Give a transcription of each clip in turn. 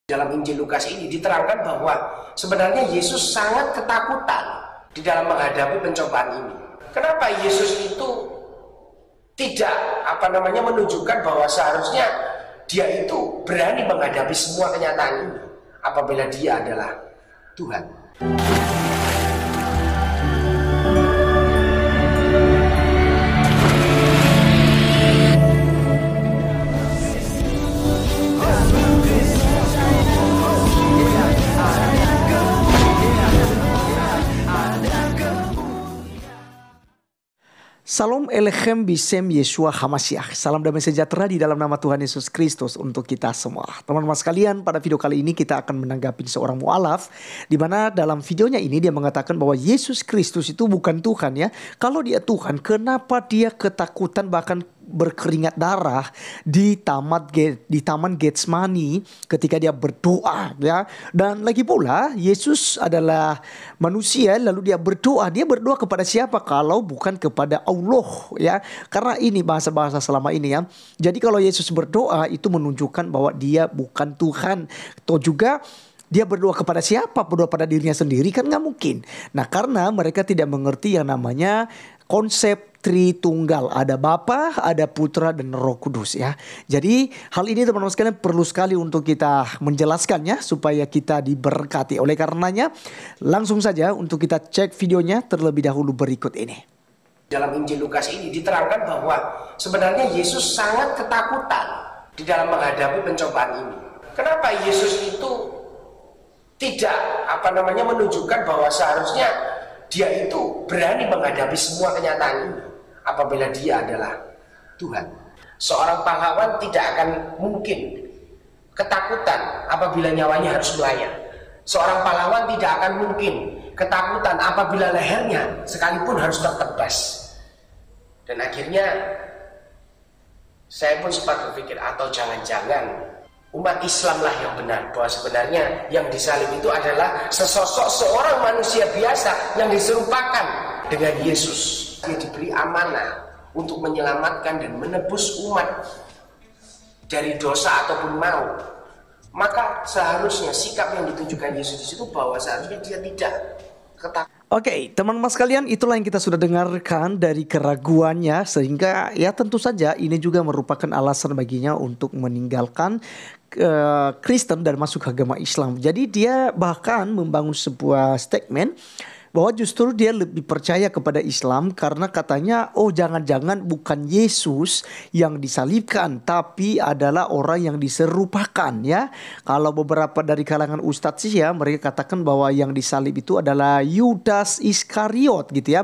Dalam Injil Lukas ini diterangkan bahwa sebenarnya Yesus sangat ketakutan di dalam menghadapi pencobaan ini. Kenapa Yesus itu tidak menunjukkan bahwa seharusnya dia itu berani menghadapi semua kenyataan ini apabila dia adalah Tuhan. Salam Elechem Bisem Yeshua Hamasiah. Salam damai sejahtera di dalam nama Tuhan Yesus Kristus untuk kita semua. Teman-teman sekalian, pada video kali ini kita akan menanggapi seorang mu'alaf, di mana dalam videonya ini dia mengatakan bahwa Yesus Kristus itu bukan Tuhan ya. Kalau dia Tuhan, kenapa dia ketakutan bahkan berkeringat darah di taman Getsemani ketika dia berdoa ya. Dan lagi pula Yesus adalah manusia, lalu dia berdoa kepada siapa kalau bukan kepada Allah ya. Karena ini bahasa-bahasa selama ini ya. Jadi kalau Yesus berdoa itu menunjukkan bahwa dia bukan Tuhan. Atau juga dia berdoa kepada siapa? Berdoa pada dirinya sendiri kan nggak mungkin. Nah, karena mereka tidak mengerti yang namanya konsep Tritunggal, ada Bapa, ada Putra dan Roh Kudus ya. Jadi hal ini teman-teman sekalian perlu sekali untuk kita menjelaskannya supaya kita diberkati. Oleh karenanya langsung saja untuk kita cek videonya terlebih dahulu berikut ini. Dalam Injil Lukas ini diterangkan bahwa sebenarnya Yesus sangat ketakutan di dalam menghadapi pencobaan ini. Kenapa Yesus itu tidak menunjukkan bahwa seharusnya dia itu berani menghadapi semua kenyataan ini apabila dia adalah Tuhan. Seorang pahlawan tidak akan mungkin ketakutan apabila nyawanya harus melayang. Seorang pahlawan tidak akan mungkin ketakutan apabila lehernya sekalipun harus tertebas. Dan akhirnya saya pun sempat berpikir, atau jangan-jangan umat Islamlah yang benar, bahwa sebenarnya yang disalib itu adalah sesosok seorang manusia biasa yang diserupakan dengan Yesus. Dia diberi amanah untuk menyelamatkan dan menebus umat dari dosa ataupun maut. Maka seharusnya sikap yang ditunjukkan Yesus di situ bahwa seharusnya dia tidak ketakutan. Oke, teman-teman sekalian, itulah yang kita sudah dengarkan dari keraguannya, sehingga ya tentu saja ini juga merupakan alasan baginya untuk meninggalkan Kristen dan masuk ke agama Islam. Jadi dia bahkan membangun sebuah statement bahwa justru dia lebih percaya kepada Islam karena katanya, oh jangan-jangan bukan Yesus yang disalibkan, tapi adalah orang yang diserupakan ya. Kalau beberapa dari kalangan ustadz sih ya, mereka katakan bahwa yang disalib itu adalah Yudas Iskariot gitu ya.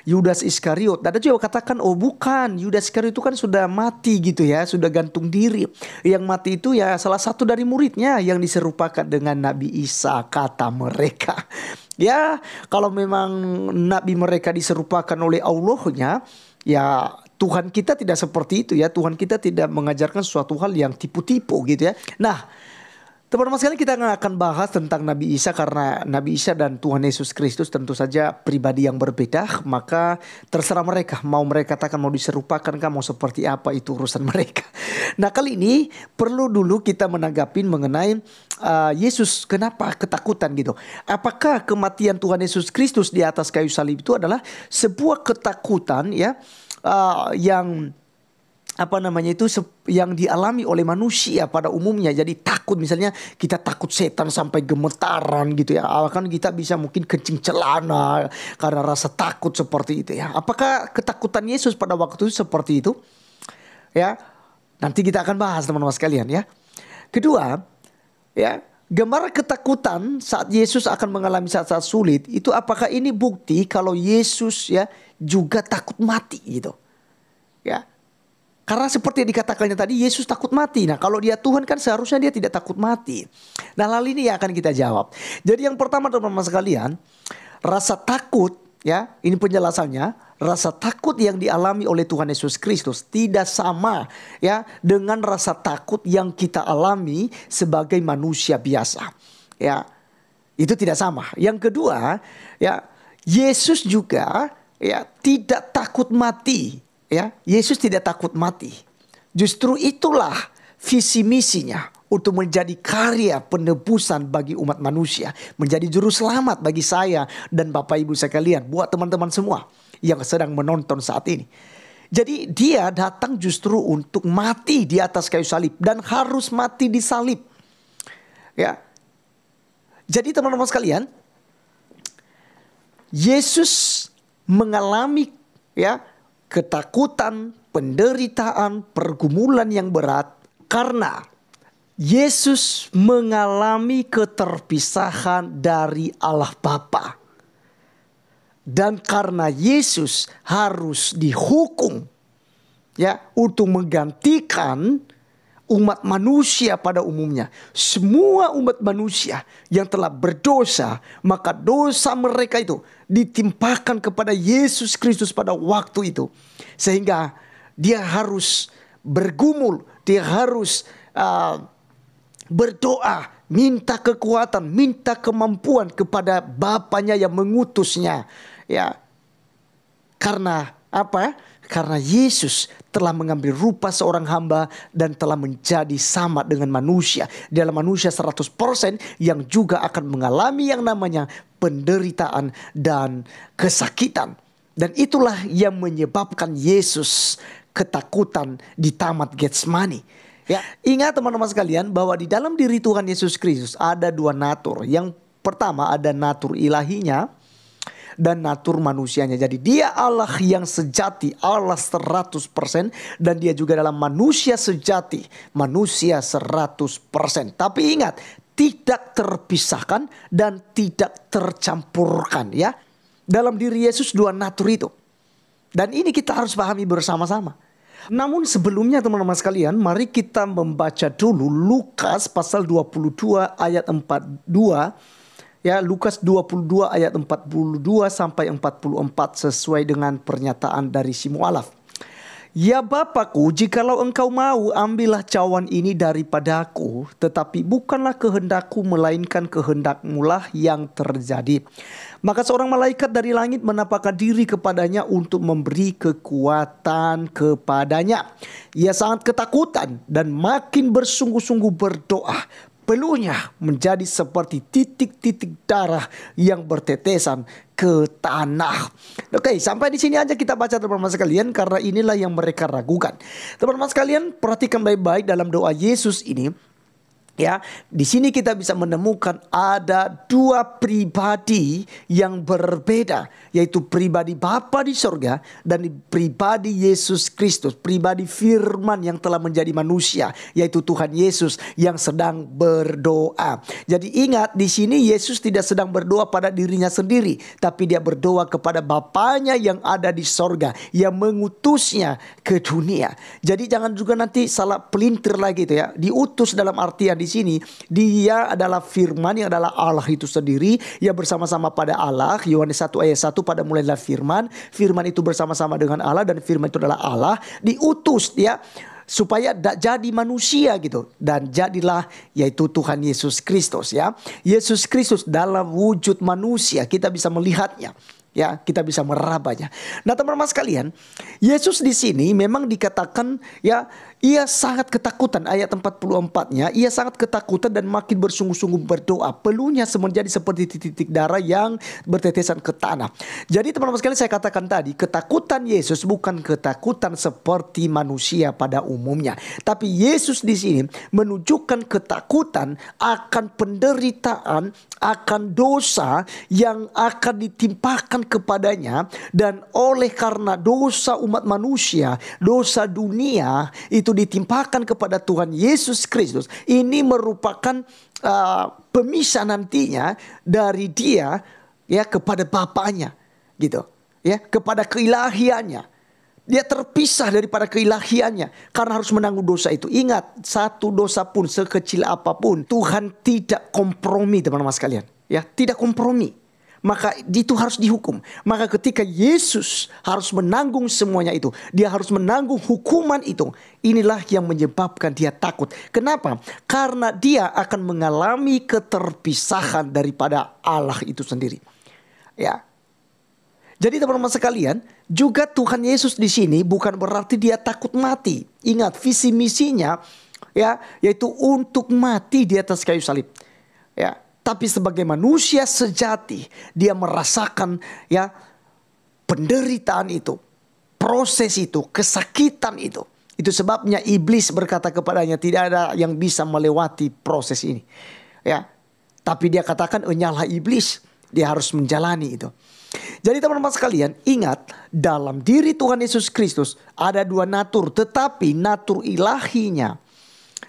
Yudas Iskariot. Ada juga katakan, oh bukan, Yudas Iskariot itu kan sudah mati gitu ya, sudah gantung diri. Yang mati itu ya salah satu dari muridnya yang diserupakan dengan Nabi Isa, kata mereka. Ya, kalau memang nabi mereka diserupakan oleh Allahnya, ya Tuhan kita tidak seperti itu ya. Tuhan kita tidak mengajarkan suatu hal yang tipu-tipu gitu ya. Nah, teman-teman sekalian, kita akan bahas tentang Nabi Isa karena Nabi Isa dan Tuhan Yesus Kristus tentu saja pribadi yang berbeda. Maka terserah mereka, mau mereka katakan mau diserupakan kah, mau seperti apa, itu urusan mereka. Nah, kali ini perlu dulu kita menanggapi mengenai Yesus kenapa ketakutan gitu. Apakah kematian Tuhan Yesus Kristus di atas kayu salib itu adalah sebuah ketakutan ya yang yang dialami oleh manusia pada umumnya. Jadi takut, misalnya kita takut setan sampai gemetaran gitu ya. Kan kita bisa mungkin kencing celana karena rasa takut seperti itu ya. Apakah ketakutan Yesus pada waktu itu seperti itu? Ya, nanti kita akan bahas teman-teman sekalian ya. Kedua, ya, gambar ketakutan saat Yesus akan mengalami saat-saat sulit itu, apakah ini bukti kalau Yesus ya juga takut mati gitu? Ya. Karena seperti yang dikatakannya tadi, Yesus takut mati. Nah, kalau dia Tuhan kan seharusnya dia tidak takut mati. Nah, hal ini yang akan kita jawab. Jadi yang pertama teman-teman sekalian, rasa takut ya, ini penjelasannya, rasa takut yang dialami oleh Tuhan Yesus Kristus tidak sama ya dengan rasa takut yang kita alami sebagai manusia biasa. Ya, itu tidak sama. Yang kedua, ya, Yesus juga ya tidak takut mati. Ya, Yesus tidak takut mati. Justru itulah visi misinya untuk menjadi karya penebusan bagi umat manusia, menjadi juru selamat bagi saya dan Bapak Ibu sekalian, buat teman-teman semua yang sedang menonton saat ini. Jadi dia datang justru untuk mati di atas kayu salib dan harus mati di salib. Ya. Jadi teman-teman sekalian, Yesus mengalami ketakutan, penderitaan, pergumulan yang berat karena Yesus mengalami keterpisahan dari Allah Bapa. Dan karena Yesus harus dihukum untuk menggantikan umat manusia pada umumnya. Semua umat manusia yang telah berdosa, maka dosa mereka itu ditimpakan kepada Yesus Kristus pada waktu itu. Sehingga dia harus bergumul, dia harus berdoa, minta kekuatan, minta kemampuan kepada Bapanya yang mengutusnya. Ya, karena apa? Karena Yesus telah mengambil rupa seorang hamba dan telah menjadi sama dengan manusia. Dalam manusia 100% yang juga akan mengalami yang namanya penderitaan dan kesakitan. Dan itulah yang menyebabkan Yesus ketakutan di Taman Getsemani. Ya, ingat teman-teman sekalian bahwa di dalam diri Tuhan Yesus Kristus ada dua natur. Yang pertama ada natur ilahinya dan natur manusianya. Jadi dia Allah yang sejati, Allah 100%, dan dia juga dalam manusia sejati, manusia 100%. Tapi ingat, tidak terpisahkan dan tidak tercampurkan ya. Dalam diri Yesus dua natur itu. Dan ini kita harus pahami bersama-sama. Namun sebelumnya teman-teman sekalian, mari kita membaca dulu Lukas pasal 22 ayat 42. Ya, Lukas 22 ayat 42 sampai 44 sesuai dengan pernyataan dari si mualaf. Ya Bapakku, jikalau engkau mau, ambillah cawan ini daripadaku, tetapi bukanlah kehendakku melainkan kehendakmu-lah yang terjadi. Maka seorang malaikat dari langit menampakkan diri kepadanya untuk memberi kekuatan kepadanya. Ia sangat ketakutan dan makin bersungguh-sungguh berdoa. Peluhnya menjadi seperti titik-titik darah yang bertetesan ke tanah. Oke, sampai di sini aja kita baca teman-teman sekalian, karena inilah yang mereka ragukan. Teman-teman sekalian, perhatikan baik-baik dalam doa Yesus ini. Ya, di sini kita bisa menemukan ada dua pribadi yang berbeda, yaitu pribadi Bapa di sorga dan pribadi Yesus Kristus, pribadi Firman yang telah menjadi manusia, yaitu Tuhan Yesus yang sedang berdoa. Jadi ingat, di sini Yesus tidak sedang berdoa pada dirinya sendiri, tapi dia berdoa kepada Bapanya yang ada di sorga, yang mengutusnya ke dunia. Jadi jangan juga nanti salah pelintir lagi itu ya. Diutus dalam artian di sini dia adalah Firman yang adalah Allah itu sendiri, yang bersama-sama pada Allah. Yohanes 1 ayat 1, pada mulailah Firman, Firman itu bersama-sama dengan Allah dan Firman itu adalah Allah, diutus ya supaya jadi manusia gitu, dan jadilah yaitu Tuhan Yesus Kristus ya. Yesus Kristus dalam wujud manusia, kita bisa melihatnya. Ya, kita bisa merabanya. Nah, teman-teman sekalian, Yesus di sini memang dikatakan ya, ia sangat ketakutan. Ayat 44-nya, ia sangat ketakutan dan makin bersungguh-sungguh berdoa. Peluhnya menjadi seperti titik-titik darah yang bertetesan ke tanah. Jadi teman-teman sekalian, saya katakan tadi, ketakutan Yesus bukan ketakutan seperti manusia pada umumnya. Tapi Yesus di sini menunjukkan ketakutan akan penderitaan, akan dosa yang akan ditimpakan kepadanya, dan oleh karena dosa umat manusia, dosa dunia itu ditimpakan kepada Tuhan Yesus Kristus. Ini merupakan pemisah nantinya dari dia ya kepada Bapanya gitu ya, kepada keilahiannya. Dia terpisah daripada keilahiannya karena harus menanggung dosa itu. Ingat, satu dosa pun sekecil apapun Tuhan tidak kompromi teman-teman sekalian. Ya, tidak kompromi. Maka itu harus dihukum. Maka ketika Yesus harus menanggung semuanya itu, dia harus menanggung hukuman itu. Inilah yang menyebabkan dia takut. Kenapa? Karena dia akan mengalami keterpisahan daripada Allah itu sendiri. Ya. Jadi teman-teman sekalian, juga Tuhan Yesus di sini bukan berarti dia takut mati. Ingat, visi misinya ya, yaitu untuk mati di atas kayu salib. Ya, tapi sebagai manusia sejati, dia merasakan ya penderitaan itu, proses itu, kesakitan itu. Itu sebabnya iblis berkata kepadanya, tidak ada yang bisa melewati proses ini. Ya, tapi dia katakan, enyalah iblis, dia harus menjalani itu. Jadi teman-teman sekalian, ingat, dalam diri Tuhan Yesus Kristus ada dua natur, tetapi natur ilahinya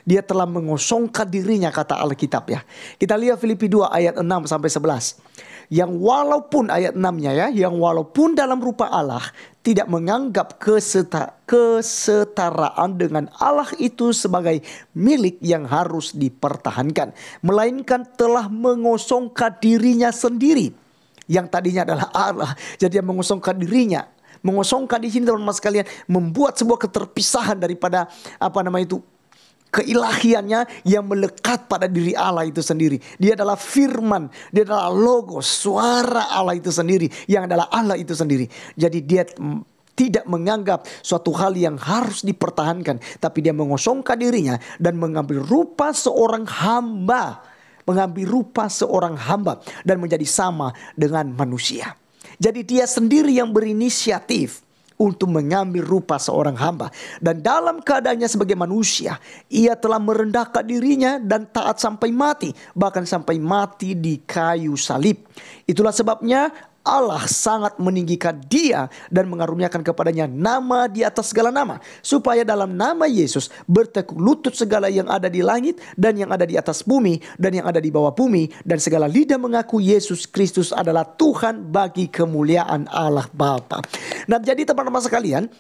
dia telah mengosongkan dirinya, kata Alkitab ya. Kita lihat Filipi 2 ayat 6 sampai 11. Yang walaupun ayat 6-nya ya, yang walaupun dalam rupa Allah tidak menganggap kesetaraan dengan Allah itu sebagai milik yang harus dipertahankan, melainkan telah mengosongkan dirinya sendiri. Yang tadinya adalah Allah, jadi dia mengosongkan dirinya. Mengosongkan di sini teman-teman sekalian, membuat sebuah keterpisahan daripada keilahiannya yang melekat pada diri Allah itu sendiri. Dia adalah firman, dia adalah logos, suara Allah itu sendiri, yang adalah Allah itu sendiri. Jadi dia tidak menganggap suatu hal yang harus dipertahankan, tapi dia mengosongkan dirinya dan mengambil rupa seorang hamba. Dan menjadi sama dengan manusia. Jadi dia sendiri yang berinisiatif untuk mengambil rupa seorang hamba. Dan dalam keadaannya sebagai manusia, ia telah merendahkan dirinya dan taat sampai mati. Bahkan sampai mati di kayu salib. Itulah sebabnya Allah sangat meninggikan dia dan mengaruniakan kepadanya nama di atas segala nama. Supaya dalam nama Yesus bertekuk lutut segala yang ada di langit dan yang ada di atas bumi dan yang ada di bawah bumi. Dan segala lidah mengaku Yesus Kristus adalah Tuhan bagi kemuliaan Allah Bapa. Nah, jadi teman-teman sekalian,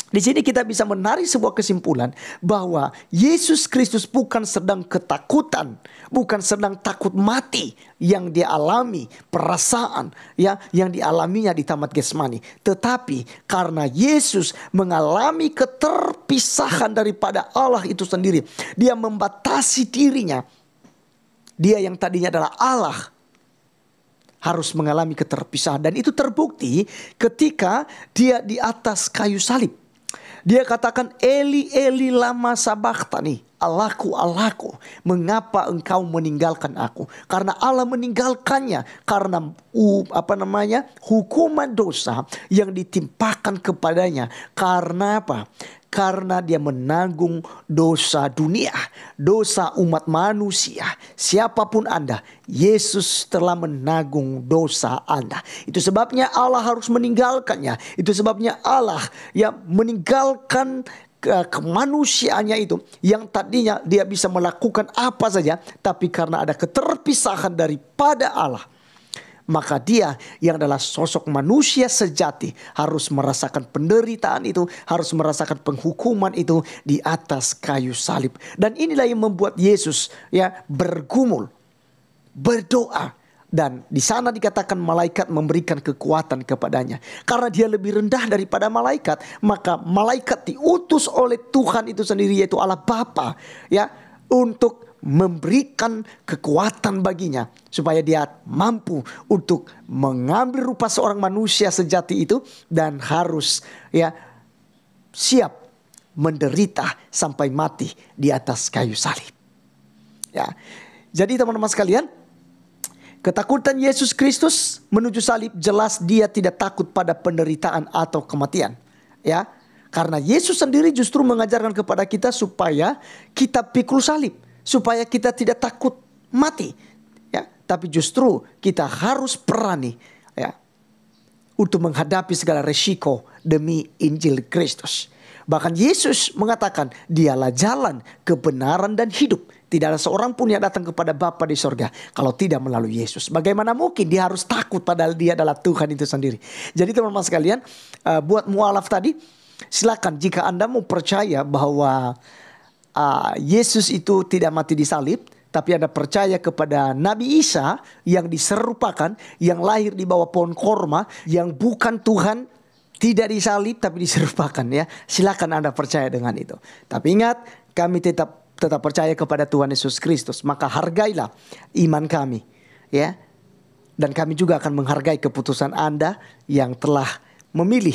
di sini kita bisa menarik sebuah kesimpulan bahwa Yesus Kristus bukan sedang ketakutan, bukan sedang takut mati yang dia alami, perasaan ya yang dialaminya di Taman Getsemani, tetapi karena Yesus mengalami keterpisahan daripada Allah itu sendiri, dia membatasi dirinya. Dia yang tadinya adalah Allah harus mengalami keterpisahan, dan itu terbukti ketika dia di atas kayu salib. Dia katakan, Eli Eli lama sabachthani, Allahku Allahku, mengapa engkau meninggalkan aku? Karena Allah meninggalkannya karena hukuman dosa yang ditimpakan kepadanya. Karena apa? Karena dia menanggung dosa dunia, dosa umat manusia. Siapapun Anda, Yesus telah menanggung dosa Anda. Itu sebabnya Allah harus meninggalkannya. Itu sebabnya Allah yang meninggalkan kemanusiaannya itu, yang tadinya dia bisa melakukan apa saja, tapi karena ada keterpisahan daripada Allah, maka dia yang adalah sosok manusia sejati harus merasakan penderitaan itu, harus merasakan penghukuman itu di atas kayu salib. Dan inilah yang membuat Yesus ya bergumul, berdoa. Dan di sana dikatakan malaikat memberikan kekuatan kepadanya. Karena dia lebih rendah daripada malaikat, maka malaikat diutus oleh Tuhan itu sendiri, yaitu Allah Bapa, ya, untuk memberikan kekuatan baginya supaya dia mampu untuk mengambil rupa seorang manusia sejati itu dan harus ya siap menderita sampai mati di atas kayu salib. Ya. Jadi teman-teman sekalian, ketakutan Yesus Kristus menuju salib jelas dia tidak takut pada penderitaan atau kematian. Ya. Karena Yesus sendiri justru mengajarkan kepada kita supaya kita pikul salib, supaya kita tidak takut mati, ya. Tapi justru kita harus berani, ya, untuk menghadapi segala resiko demi Injil Kristus. Bahkan Yesus mengatakan, dialah jalan, kebenaran dan hidup. Tidak ada seorang pun yang datang kepada Bapa di sorga kalau tidak melalui Yesus. Bagaimana mungkin dia harus takut padahal dia adalah Tuhan itu sendiri. Jadi teman-teman sekalian, buat mualaf tadi, silakan jika Anda mau percaya bahwa Yesus itu tidak mati di salib, tapi Anda percaya kepada Nabi Isa yang diserupakan, yang lahir di bawah pohon korma, yang bukan Tuhan, tidak disalib tapi diserupakan, ya. Silakan Anda percaya dengan itu. Tapi ingat, kami tetap percaya kepada Tuhan Yesus Kristus. Maka hargailah iman kami, ya. Dan kami juga akan menghargai keputusan Anda yang telah memilih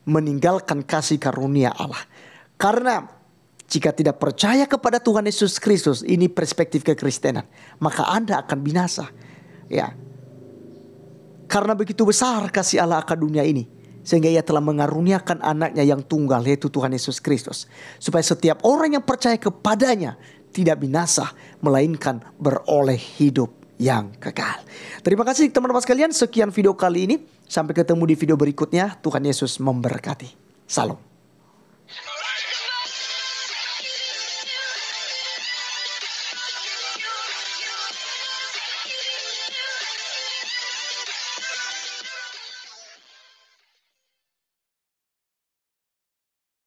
meninggalkan kasih karunia Allah. Karena Jika tidak percaya kepada Tuhan Yesus Kristus, ini perspektif kekristenan, maka Anda akan binasa. Ya. Karena begitu besar kasih Allah akan dunia ini, sehingga Ia telah mengaruniakan anaknya yang tunggal, yaitu Tuhan Yesus Kristus, supaya setiap orang yang percaya kepadanya tidak binasa, melainkan beroleh hidup yang kekal. Terima kasih teman-teman sekalian. Sekian video kali ini. Sampai ketemu di video berikutnya. Tuhan Yesus memberkati. Salam.